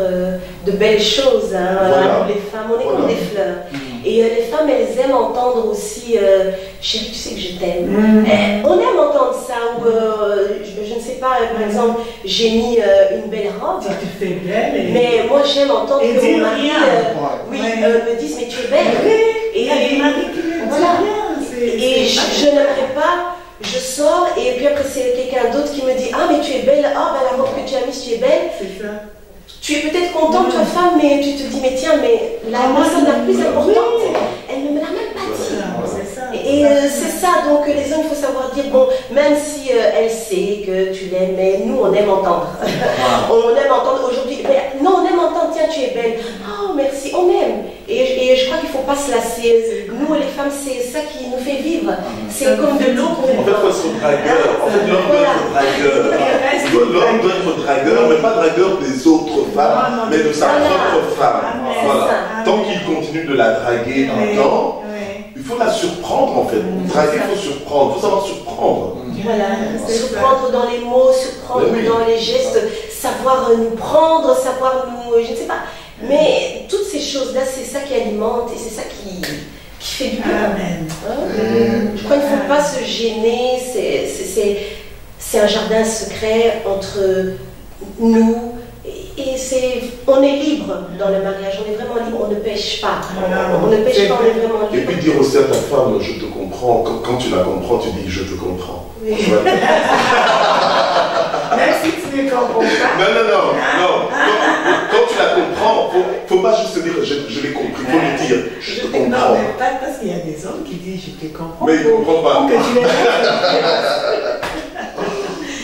S4: de belles choses.
S2: Voilà.
S4: Les femmes, on est comme des fleurs. Et les femmes, elles aiment entendre aussi chérie, tu sais que je t'aime. On aime entendre ça. Ou je ne sais pas, par exemple, j'ai mis une belle robe.
S3: Tu te fais belle.
S4: Mais moi, j'aime entendre
S3: et
S4: que mon mari me dise mais tu es belle.
S3: Et il y a des maris qui me disent rien.
S4: Et je n'aimerais pas. Je sors et puis après c'est quelqu'un d'autre qui me dit ah mais tu es belle, ah ben la robe que tu as mise tu es belle.
S3: C'est ça.
S4: Tu es peut-être contente toi femme mais tu te dis mais tiens mais la personne la plus importante elle ne me l'a même pas dit. Et c'est ça donc les hommes il faut savoir dire bon même si elle sait que tu l'aimes mais nous on aime entendre. On aime entendre aujourd'hui mais non on aime entendre tiens tu es belle. Oh merci on aime. Et je crois qu'il ne faut pas se lasser. Nous, les femmes, c'est ça qui nous fait vivre. C'est comme de l'eau pour une
S2: femme. En fait, il faut être dragueur. En fait, l'homme doit être dragueur. L'homme doit être dragueur, mais pas dragueur des autres femmes, mais de sa propre femme. Voilà. Tant qu'il continue de la draguer un temps, il faut la surprendre en fait. Draguer, il faut surprendre. Il faut savoir surprendre.
S4: Voilà. Surprendre dans les mots, surprendre dans les gestes, savoir nous prendre, savoir nous... Je ne sais pas. Mais toutes ces choses-là, c'est ça qui alimente et c'est ça qui fait du bien.
S3: Amen.
S4: Je crois qu'il ne faut pas se gêner, c'est un jardin secret entre nous et on est libre dans le mariage, on est vraiment libre, on ne pêche pas. On ne pêche pas, on est vraiment libre.
S2: Et puis dire aussi à ta femme, je te comprends, quand tu la comprends, tu dis je te comprends.
S4: Oui.
S3: Même si tu ne comprends pas.
S2: Non. Quand tu la comprends, faut pas juste dire je l'ai compris, il faut lui dire je te comprends.
S3: Non, mais pas parce qu'il y a des hommes qui disent je te comprends.
S2: Mais ils ne comprennent pas.
S3: Que tu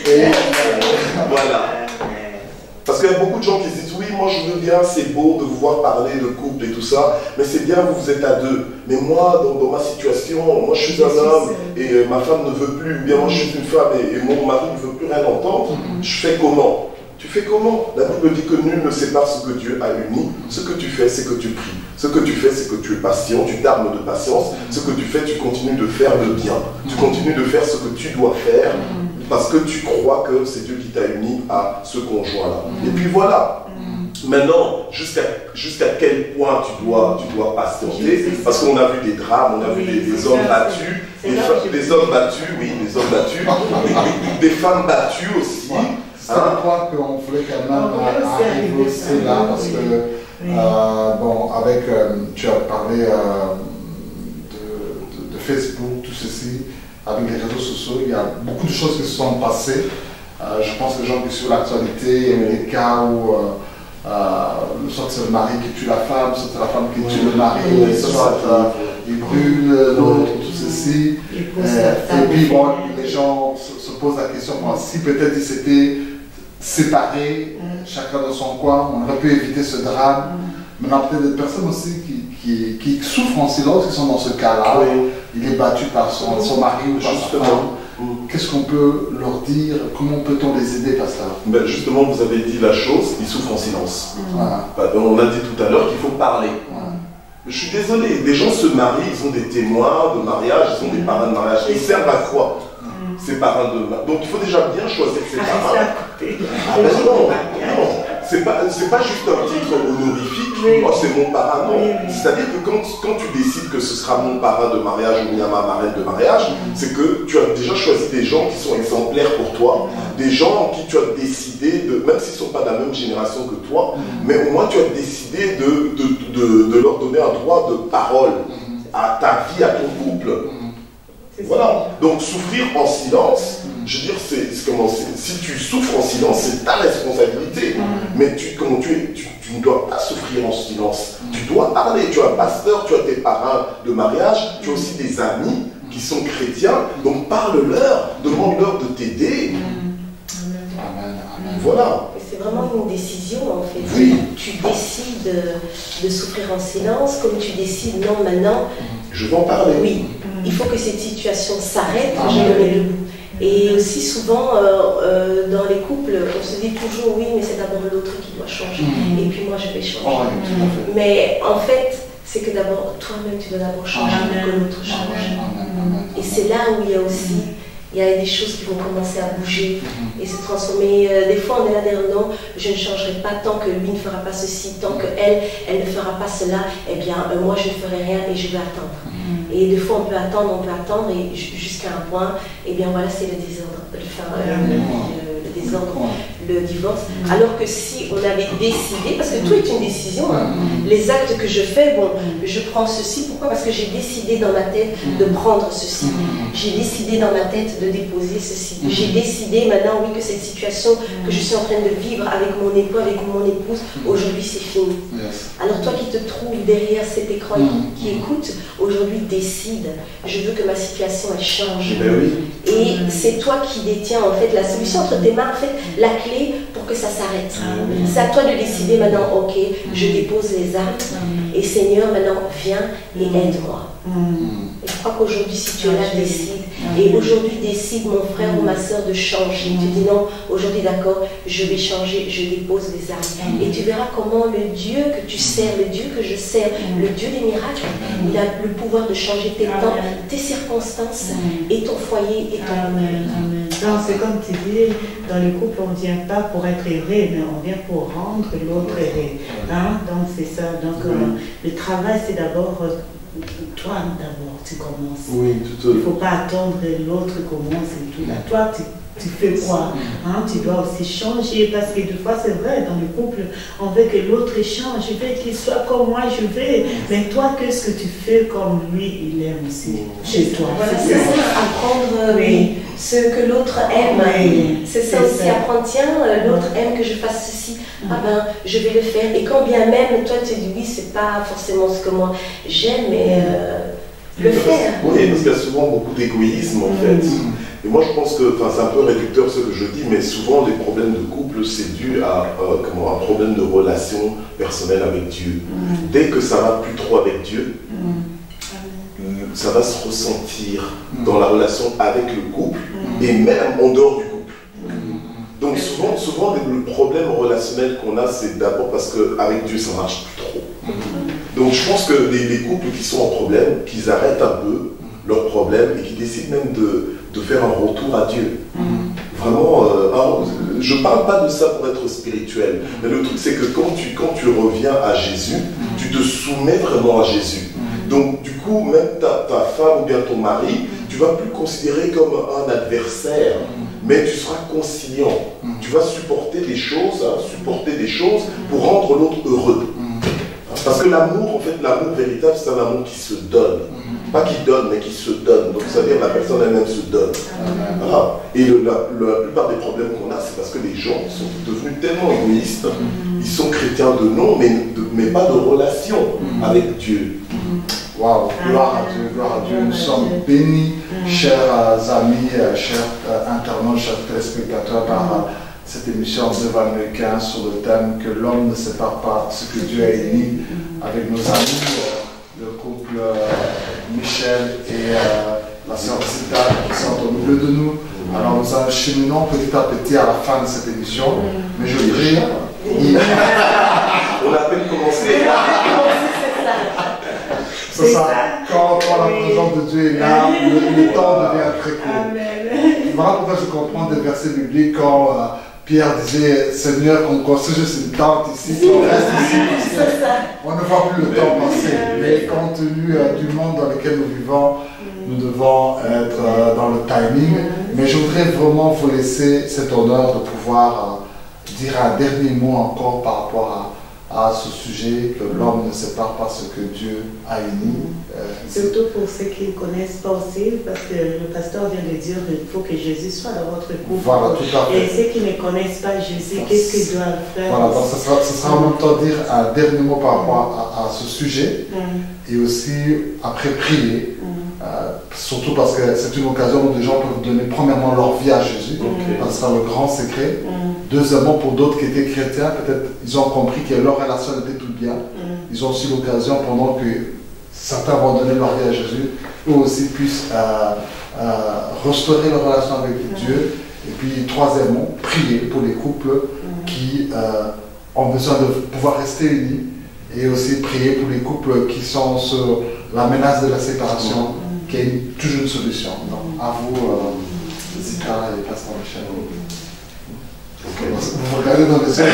S3: les
S2: voilà. Parce qu'il y a beaucoup de gens qui se disent oui, moi je veux bien, c'est beau de vous voir parler de couple et tout ça, mais c'est bien, vous êtes à deux. Mais moi, dans ma situation, moi je suis un homme et ma femme ne veut plus, ou bien moi je suis une femme et mon mari ne veut plus rien entendre. Je fais comment? Tu fais comment? La Bible dit que nul ne sépare ce que Dieu a uni. Ce que tu fais, c'est que tu pries. Ce que tu fais, c'est que tu es patient, tu t'armes de patience. Ce que tu fais, tu continues de faire le bien. Tu continues de faire ce que tu dois faire parce que tu crois que c'est Dieu qui t'a uni à ce conjoint-là. Et puis voilà. Maintenant, jusqu'à quel point tu dois patienter, parce qu'on a vu des drames, on a vu des hommes battus, des hommes battus, des femmes battues aussi.
S1: C'est un point qu'on voulait quand même arriver aussi là, parce que, bon, tu as parlé de Facebook, tout ceci, avec les réseaux sociaux, il y a beaucoup de choses qui se sont passées. Je pense que les gens qui suivent l'actualité, il y a eu des cas où soit c'est le mari qui tue la femme, soit c'est la femme qui tue le mari, soit il brûle l'autre, tout ceci. Et puis bon, les gens se posent la question, si peut-être ils s'étaient séparés, chacun dans son coin, on aurait pu éviter ce drame. Maintenant, peut-être des personnes aussi qui souffrent en silence, qui sont dans ce cas-là. Il est battu par son mari ou par sa femme. Qu'est-ce qu'on peut leur dire? Comment peut-on les aider, pasteur?
S2: Ben justement, vous avez dit la chose, ils souffrent en silence. On a dit tout à l'heure qu'il faut parler. Je suis désolé, des gens se marient, ils ont des témoins de mariage, ils ont des parrains de mariage. Ils servent à quoi? Ces parrains de mariage. Donc il faut déjà bien choisir ses parrains. Non, c'est pas juste un titre honorifique. Oh, c'est mon parrain, non. C'est-à-dire que quand tu décides que ce sera mon parrain de mariage ou bien ma marraine de mariage, c'est que tu as déjà choisi des gens qui sont exemplaires pour toi, des gens en qui tu as décidé, même s'ils ne sont pas de la même génération que toi, mais au moins tu as décidé de leur donner un droit de parole à ta vie, à ton couple. Voilà. Donc souffrir en silence, je veux dire, si tu souffres en silence, c'est ta responsabilité. Mais tu ne dois pas souffrir en silence. Tu dois parler. Tu as un pasteur, tu as tes parrains de mariage, tu as aussi des amis qui sont chrétiens. Donc parle-leur, demande-leur de t'aider.
S1: Amen.
S2: Voilà.
S4: C'est vraiment une décision en fait.
S2: Oui.
S4: Tu décides de souffrir en silence, comme tu décides non maintenant.
S2: Je vais en parler.
S4: Oui, il faut que cette situation s'arrête, je me mets debout. Et aussi souvent, dans les couples, on se dit toujours oui, mais c'est d'abord l'autre qui doit changer. Et puis moi, je vais changer. Mais en fait, c'est que d'abord, toi-même, tu dois d'abord changer pour que l'autre change. Et c'est là où il y a aussi, il y a des choses qui vont commencer à bouger et se transformer. Des fois, on est là derrière, non, je ne changerai pas tant que lui ne fera pas ceci, tant qu'elle ne fera pas cela, eh bien, moi, je ne ferai rien et je vais attendre. Et des fois, on peut attendre, et jusqu'à un point, et bien voilà, c'est le désordre, le désordre, le divorce. Alors que si on avait décidé, parce que tout est une décision, les actes que je fais, bon, je prends ceci, pourquoi? Parce que j'ai décidé dans ma tête de prendre ceci. J'ai décidé dans ma tête de déposer ceci. J'ai décidé maintenant, oui, que cette situation que je suis en train de vivre avec mon époux, avec mon épouse, aujourd'hui c'est fini. Alors toi qui te trouves derrière cet écran qui écoute, aujourd'hui décide, je veux que ma situation elle change. Et c'est toi qui détiens en fait la solution entre tes mains, en fait la clé pour que ça s'arrête. C'est à toi de décider maintenant, ok, je dépose les actes et Seigneur maintenant viens et aide-moi. Et je crois qu'aujourd'hui si tu es là, décide. Et aujourd'hui décide mon frère ou ma soeur de changer. Tu dis non, aujourd'hui d'accord, je vais changer, je dépose les armes. Et tu verras comment le Dieu que tu sers, le Dieu que je sers, le Dieu des miracles, il a le pouvoir de changer tes temps, tes circonstances et ton foyer et ton
S3: Amen. Non, c'est comme tu dis, dans le couple on ne vient pas pour être heureux, mais on vient pour rendre l'autre heureux. Hein? Donc c'est ça. Donc le travail c'est d'abord toi d'abord, tu commences.
S2: Oui,
S3: il ne faut pas attendre l'autre commence et tout. Là, toi, tu fais quoi? Hein? Tu dois aussi changer parce que des fois, c'est vrai, dans le couple, on veut que l'autre change. Je veux qu'il soit comme moi, je veux. Mais toi, qu'est-ce que tu fais comme lui, il aime aussi chez toi?
S4: Voilà, c'est ça, apprendre ce que l'autre aime. C'est ça aussi, apprendre, tiens, l'autre aime que je fasse ceci. Ah ben, je vais le faire. Et quand bien même, toi, tu dis oui, c'est pas forcément ce que moi j'aime, mais le faire.
S2: Oui, parce qu'il y a souvent beaucoup d'égoïsme, en fait. Et moi, je pense que, c'est un peu réducteur ce que je dis, mais souvent, les problèmes de couple, c'est dû à un problème de relation personnelle avec Dieu. Dès que ça va plus trop avec Dieu, ça va se ressentir dans la relation avec le couple et même en dehors du couple. Donc souvent le problème relationnel qu'on a, c'est d'abord parce qu'avec Dieu, ça marche plus trop. Donc je pense que les couples qui sont en problème, qu'ils arrêtent un peu leurs problèmes et qui décident même de faire un retour à Dieu. Vraiment, je ne parle pas de ça pour être spirituel, mais le truc c'est que quand tu reviens à Jésus, tu te soumets vraiment à Jésus. Donc du coup, même ta femme ou bien ton mari, tu ne vas plus le considérer comme un adversaire, mais tu seras conciliant. Tu vas supporter des choses, pour rendre l'autre heureux. Parce que l'amour, en fait, l'amour véritable, c'est un amour qui se donne. Pas qui donne, mais qui se donne. Donc, c'est-à-dire la personne elle-même se donne. Voilà. Et la plupart des problèmes qu'on a, c'est parce que les gens sont devenus tellement égoïstes. Ils sont chrétiens de nom, mais pas de relation avec Dieu.
S1: Waouh, gloire à Dieu, gloire à Dieu. Nous sommes bénis, chers amis, chers internautes, chers téléspectateurs, par cette émission de Valmequin sur le thème que l'homme ne sépare pas ce que Dieu a uni avec nos amis, le couple Michel et la sœur Zita qui sont au milieu de nous. Alors nous acheminons petit à petit à la fin de cette émission, mais je dirais...
S2: On a à peine commencé.
S1: C'est ça, quand la présence de Dieu est là, le temps devient très court. Voilà pourquoi je comprends des versets bibliques quand Pierre disait, Seigneur, qu'on construise juste une tente ici, qu'on reste ici, parce qu'on ne voit plus le temps passer. Mais compte tenu du monde dans lequel nous vivons, nous devons être dans le timing. Mais je voudrais vraiment vous laisser cet honneur de pouvoir dire un dernier mot encore par rapport à ce sujet, que l'homme ne sépare pas ce que Dieu a uni.
S3: Surtout pour ceux qui ne connaissent pas aussi, parce que le pasteur vient de dire qu'il faut que Jésus soit dans votre couple.
S1: Voilà, tout à fait.
S3: Et ceux qui ne connaissent pas Jésus, qu'est-ce qu'ils doivent faire?
S1: Voilà, donc ce sera en même temps dire un dernier mot par rapport à ce sujet, et aussi après prier, surtout parce que c'est une occasion où des gens peuvent donner premièrement leur vie à Jésus, ça sera le grand secret. Deuxièmement, pour d'autres qui étaient chrétiens, peut-être ils ont compris que leur relation était toute bien. Ils ont aussi l'occasion, pendant que certains vont donner leur vie à Jésus, eux aussi puissent restaurer leur relation avec Dieu. Et puis, troisièmement, prier pour les couples qui ont besoin de pouvoir rester unis. Et aussi prier pour les couples qui sont sur la menace de la séparation, qui est toujours une solution. Donc, à vous, Zita et Pasteur Michel. Vous regardez dans les yeux.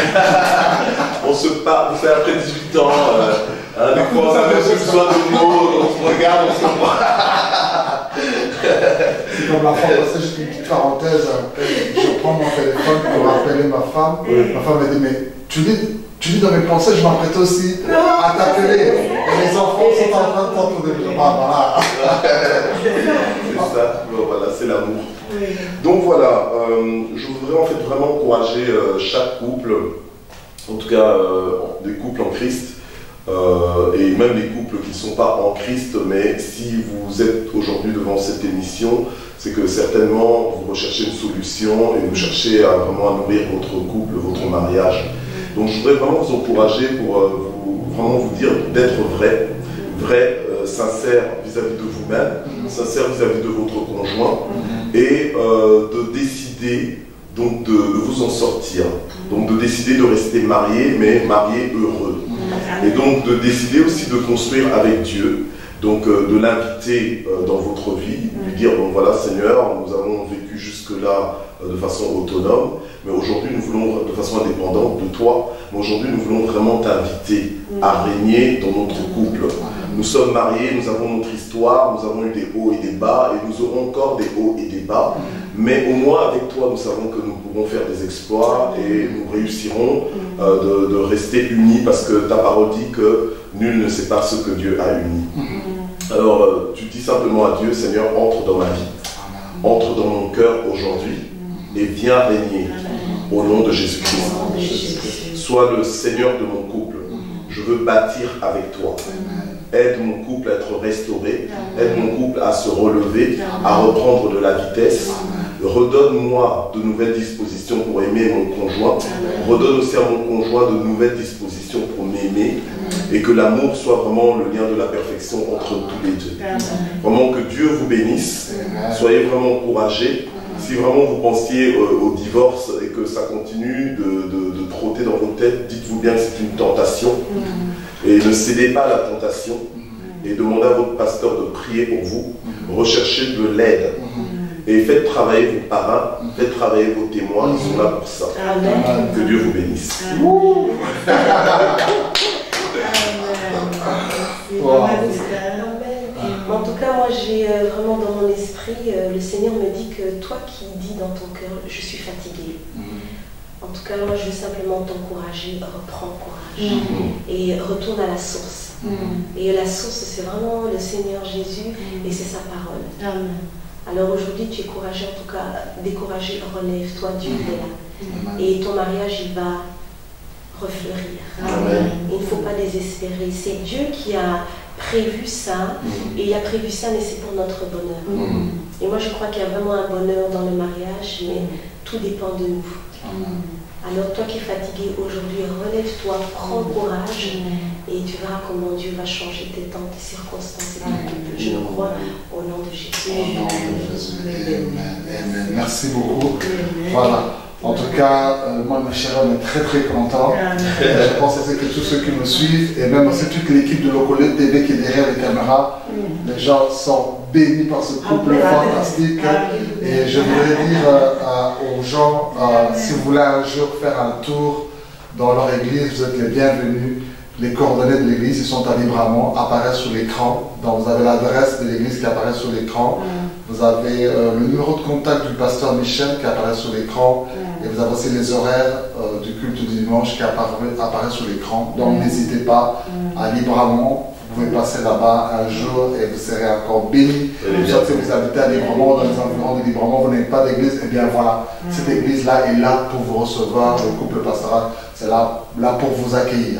S2: On se parle, c'est après 18 ans. Des fois, on a même besoin de mots, on se regarde, on se voit.
S1: C'est comme la fois passée, juste une petite parenthèse. Je prends mon téléphone pour appeler ma femme. Ma femme m'a dit, mais tu lis dans mes pensées, je m'apprête aussi à t'appeler. Et les enfants sont en train de t'entendre. Voilà.
S2: C'est ça, voilà, c'est l'amour. Oui. Donc voilà, je voudrais en fait vraiment encourager chaque couple, en tout cas des couples en Christ, et même les couples qui ne sont pas en Christ, mais si vous êtes aujourd'hui devant cette émission, c'est que certainement vous recherchez une solution et vous cherchez vraiment à nourrir votre couple, votre mariage. Donc je voudrais vraiment vous encourager pour vraiment vous dire d'être vrai, sincère vis-à-vis de vous-même, sincère vis-à-vis de votre conjoint, et de décider donc de vous en sortir, donc de décider de rester marié, mais marié heureux, et donc de décider aussi de construire avec Dieu, donc de l'inviter dans votre vie, lui dire bon voilà Seigneur, nous avons vécu jusque-là de façon autonome, mais aujourd'hui nous voulons de façon indépendante de toi, mais aujourd'hui nous voulons vraiment t'inviter à régner dans notre couple. Nous sommes mariés, nous avons notre histoire, nous avons eu des hauts et des bas, et nous aurons encore des hauts et des bas, mais au moins avec toi nous savons que nous pourrons faire des exploits et nous réussirons de rester unis, parce que ta parole dit que nul ne sait pas ce que Dieu a uni. Alors tu dis simplement à Dieu, Seigneur, entre dans ma vie, entre dans mon cœur aujourd'hui et viens régner au nom de Jésus-Christ. Sois le Seigneur de mon couple. Je veux bâtir avec toi. Aide mon couple à être restauré. Aide mon couple à se relever, à reprendre de la vitesse. Redonne-moi de nouvelles dispositions pour aimer mon conjoint. Redonne aussi à mon conjoint de nouvelles dispositions pour m'aimer. Et que l'amour soit vraiment le lien de la perfection entre tous les deux. Vraiment que Dieu vous bénisse. Soyez vraiment encouragés. Si vraiment vous pensiez au divorce et que ça continue de trotter dans vos têtes, dites-vous bien que c'est une tentation. Et ne cédez pas à la tentation. Et demandez à votre pasteur de prier pour vous. Recherchez de l'aide. Et faites travailler vos parrains, faites travailler vos témoins, ils sont là pour ça. Amen. Que Dieu vous bénisse.
S4: En tout cas, moi j'ai vraiment dans mon esprit, le Seigneur me dit que toi qui dis dans ton cœur, je suis fatiguée. En tout cas, moi je veux simplement t'encourager, reprends courage et retourne à la source. Et la source, c'est vraiment le Seigneur Jésus et c'est sa parole. Amen. Alors aujourd'hui, tu es courageux, en tout cas découragé, relève-toi, Dieu est là. Et ton mariage, il va refleurir. Amen. Il ne faut pas désespérer. C'est Dieu qui a prévu ça, et il a prévu ça, mais c'est pour notre bonheur. Et moi, je crois qu'il y a vraiment un bonheur dans le mariage, mais tout dépend de nous. Alors toi qui es fatigué aujourd'hui, relève-toi, prends courage, et tu verras comment Dieu va changer tes temps, tes circonstances. Je le crois au nom de Jésus.
S1: Au nom de Jésus. Amen. Merci beaucoup. Voilà. En tout cas, moi, ma chère, on est très très content. Je pense que tous ceux qui me suivent, et même aussi toute l'équipe de Locolé TV qui est derrière les caméras, les gens sont bénis par ce couple fantastique. Et je voudrais dire aux gens, si vous voulez un jour faire un tour dans leur église, vous êtes les bienvenus. Les coordonnées de l'église, ils sont à Libramont, apparaissent sur l'écran. Donc vous avez l'adresse de l'église qui apparaît sur l'écran. Vous avez le numéro de contact du pasteur Michel qui apparaît sur l'écran. Et vous avez aussi les horaires du culte du dimanche qui apparaissent sur l'écran. Donc n'hésitez pas à Libramont. Vous pouvez passer là-bas un jour et vous serez encore bénis. Soit si vous habitez à Libramont, dans les environs de Libramont, vous n'avez pas d'église, et bien voilà, cette église-là est là pour vous recevoir. Le couple pastoral, c'est là pour vous accueillir.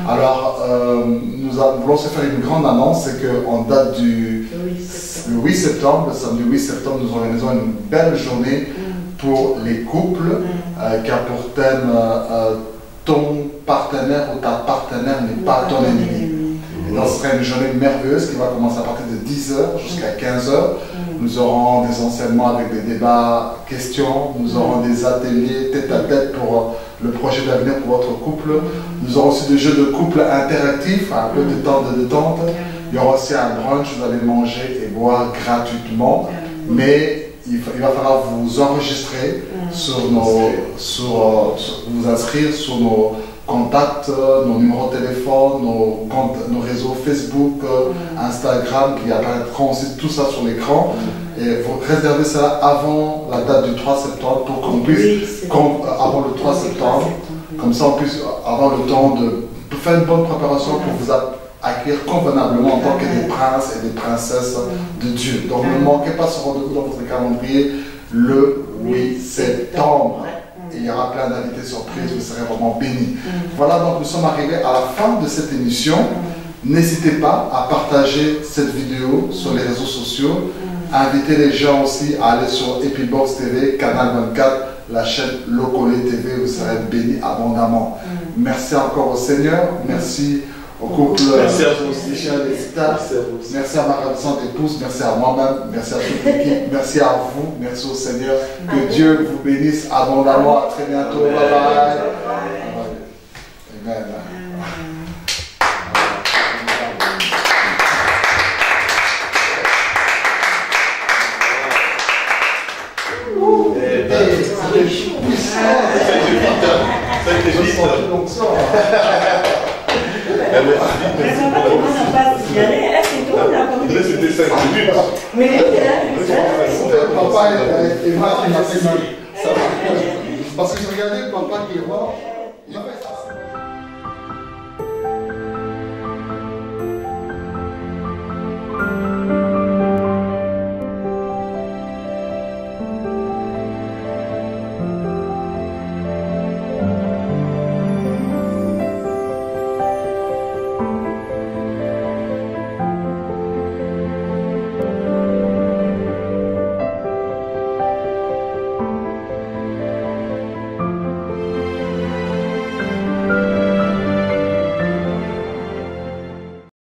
S1: Alors, nous voulons se faire une grande annonce, c'est qu'en date du 8 septembre, le samedi 8 septembre, nous organisons une belle journée pour les couples qui a pour thème ton partenaire ou ta partenaire n'est pas ton ennemi. Et donc, ce sera une journée merveilleuse qui va commencer à partir de 10h jusqu'à 15h. Nous aurons des enseignements avec des débats, questions. Nous aurons des ateliers tête à tête pour le projet d'avenir pour votre couple. Nous aurons aussi des jeux de couple interactifs, un peu de temps de détente. Il y aura aussi un brunch, vous allez manger et boire gratuitement. Mais il va falloir vous enregistrer vous inscrire sur nos contacts, nos numéros de téléphone, nos réseaux Facebook, Instagram, qui apparaîtront aussi tout ça sur l'écran. Et vous réservez ça avant la date du 3 septembre pour qu'on puisse, avant le 3 septembre, comme ça on puisse avoir le temps de faire une bonne préparation pour vous accueillir convenablement en tant que des princes et des princesses de Dieu. Donc ne manquez pas ce rendez-vous dans votre calendrier le 8 septembre. Et il y aura plein d'invités surprises, vous serez vraiment bénis. Voilà, donc nous sommes arrivés à la fin de cette émission. N'hésitez pas à partager cette vidéo sur les réseaux sociaux. Invitez les gens aussi à aller sur Epibox TV, Canal 24, la chaîne Locole TV, vous serez bénis abondamment. Merci encore au Seigneur, merci au couple,
S2: merci à vous aussi,
S1: merci à ma ravissante épouse, merci à moi-même, merci à toute l'équipe, merci à vous, merci au Seigneur, que Dieu vous bénisse abondamment, à très bientôt, bye bye. Amen.
S2: C'était 5 minutes.
S4: Mais
S1: papa et moi qui m'a fait mal. Parce que je regardais le papa qui est mort.